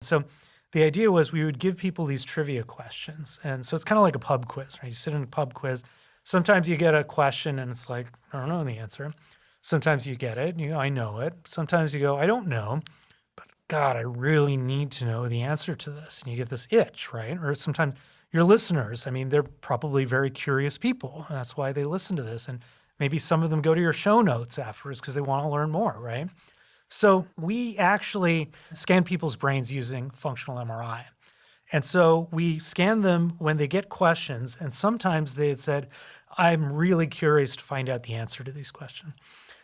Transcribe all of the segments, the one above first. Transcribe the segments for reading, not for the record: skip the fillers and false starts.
so the idea was we would give people these trivia questions. And so it's kind of like a pub quiz, right? You sit in a pub quiz. Sometimes you get a question and it's like, I don't know the answer. Sometimes you get it and you go, I know it. Sometimes you go, I don't know, but God, I really need to know the answer to this. And you get this itch, right? Or sometimes your listeners, I mean, they're probably very curious people. And that's why they listen to this. And maybe some of them go to your show notes afterwards because they want to learn more, right? So we actually scan people's brains using functional MRI. And so we scan them when they get questions. And sometimes they had said, I'm really curious to find out the answer to these questions.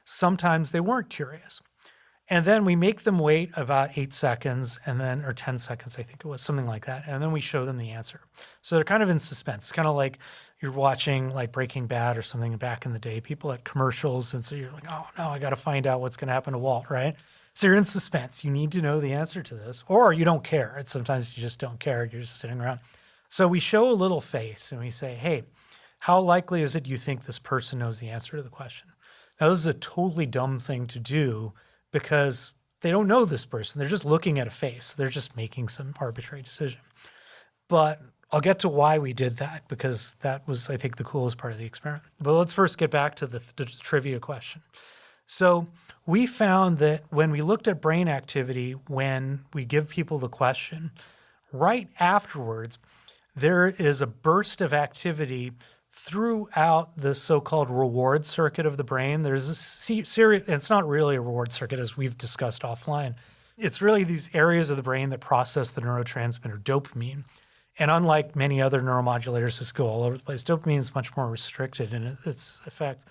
Sometimes they weren't curious. And then we make them wait about 8 seconds or 10 seconds, I think it was, something like that. And then we show them the answer. So they're kind of in suspense. It's kind of like you're watching like Breaking Bad or something back in the day, people at commercials. And so you're like, oh no, I got to find out what's going to happen to Walt, right? So you're in suspense. You need to know the answer to this, or you don't care. And sometimes you just don't care. You're just sitting around. So we show a little face and we say, hey, how likely is it you think this person knows the answer to the question? Now, this is a totally dumb thing to do because they don't know this person. They're just looking at a face. They're just making some arbitrary decision. But I'll get to why we did that because that was, I think, the coolest part of the experiment. But let's first get back to the trivia question. So we found that when we looked at brain activity, when we give people the question, right afterwards, there is a burst of activity throughout the so-called reward circuit of the brain. There's a series, it's not really a reward circuit as we've discussed offline. It's really these areas of the brain that process the neurotransmitter dopamine. And unlike many other neuromodulators that go all over the place, dopamine is much more restricted in its effects.